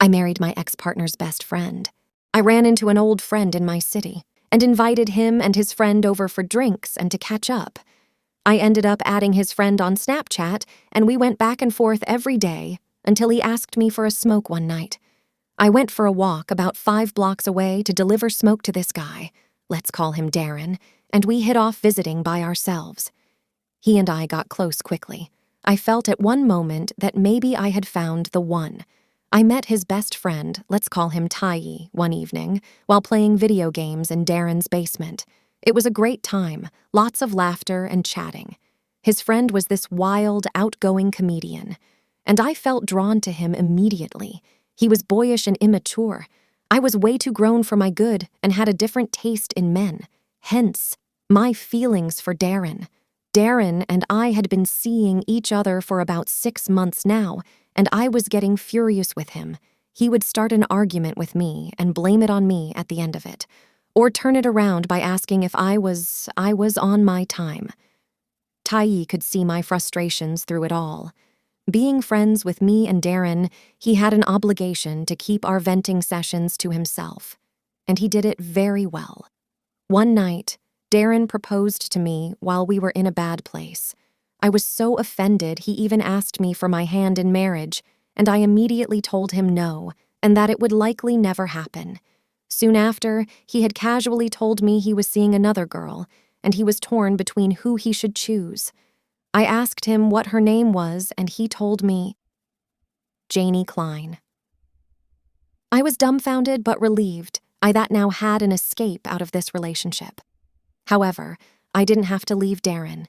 I married my ex-partner's best friend. I ran into an old friend in my city and invited him and his friend over for drinks and to catch up. I ended up adding his friend on Snapchat, and we went back and forth every day until he asked me for a smoke one night. I went for a walk about 5 blocks away to deliver smoke to this guy, let's call him Darren, and we hit off visiting by ourselves. He and I got close quickly. I felt at one moment that maybe I had found the one. I met his best friend, let's call him Tai, one evening, while playing video games in Darren's basement. It was a great time, lots of laughter and chatting. His friend was this wild, outgoing comedian, and I felt drawn to him immediately. He was boyish and immature. I was way too grown for my good and had a different taste in men. Hence, my feelings for Darren. Darren and I had been seeing each other for about 6 months now, and I was getting furious with him. He would start an argument with me and blame it on me at the end of it, or turn it around by asking if I was on my time. Tai could see my frustrations through it all. Being friends with me and Darren, he had an obligation to keep our venting sessions to himself, and he did it very well. One night, Darren proposed to me while we were in a bad place. I was so offended he even asked me for my hand in marriage, and I immediately told him no, and that it would likely never happen. Soon after, he had casually told me he was seeing another girl, and he was torn between who he should choose. I asked him what her name was, and he told me, Janie Klein. I was dumbfounded but relieved that now had an escape out of this relationship. However, I didn't have to leave Darren.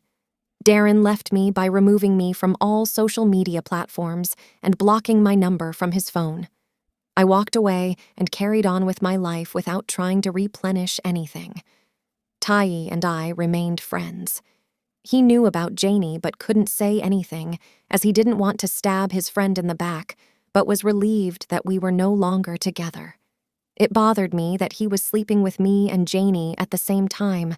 Darren left me by removing me from all social media platforms and blocking my number from his phone. I walked away and carried on with my life without trying to replenish anything. Tai and I remained friends. He knew about Janie but couldn't say anything, as he didn't want to stab his friend in the back, but was relieved that we were no longer together. It bothered me that he was sleeping with me and Janie at the same time.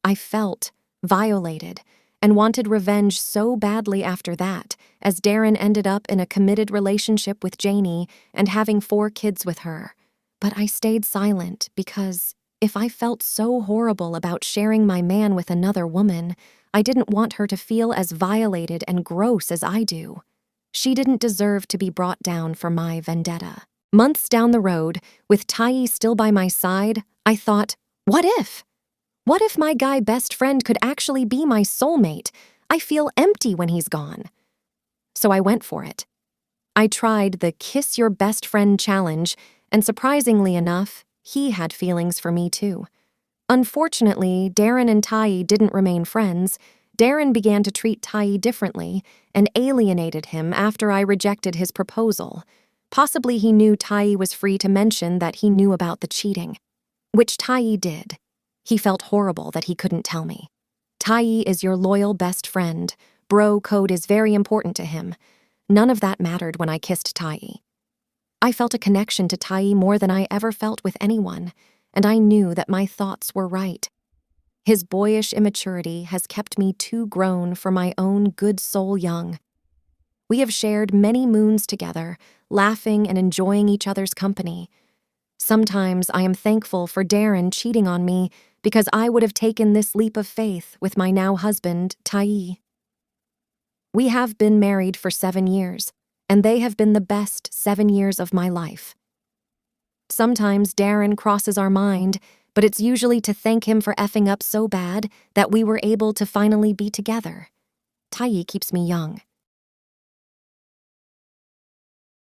I felt violated and wanted revenge so badly after that, as Darren ended up in a committed relationship with Janie and having 4 kids with her. But I stayed silent because if I felt so horrible about sharing my man with another woman, I didn't want her to feel as violated and gross as I do. She didn't deserve to be brought down for my vendetta. Months down the road, with Tai still by my side, I thought, what if? What if my guy best friend could actually be my soulmate? I feel empty when he's gone. So I went for it. I tried the Kiss Your Best Friend challenge, and surprisingly enough, he had feelings for me too. Unfortunately, Darren and Tai didn't remain friends. Darren began to treat Tai differently and alienated him after I rejected his proposal. Possibly he knew Tai was free to mention that he knew about the cheating, which Tai did. He felt horrible that he couldn't tell me. Tai is your loyal best friend. Bro code is very important to him. None of that mattered when I kissed Tai. I felt a connection to Tai more than I ever felt with anyone, and I knew that my thoughts were right. His boyish immaturity has kept me too grown for my own good soul young. We have shared many moons together, laughing and enjoying each other's company. Sometimes I am thankful for Darren cheating on me because I would have taken this leap of faith with my now husband, Tai. We have been married for 7 years, and they have been the best 7 years of my life. Sometimes Darren crosses our mind, but it's usually to thank him for effing up so bad that we were able to finally be together. Tai keeps me young.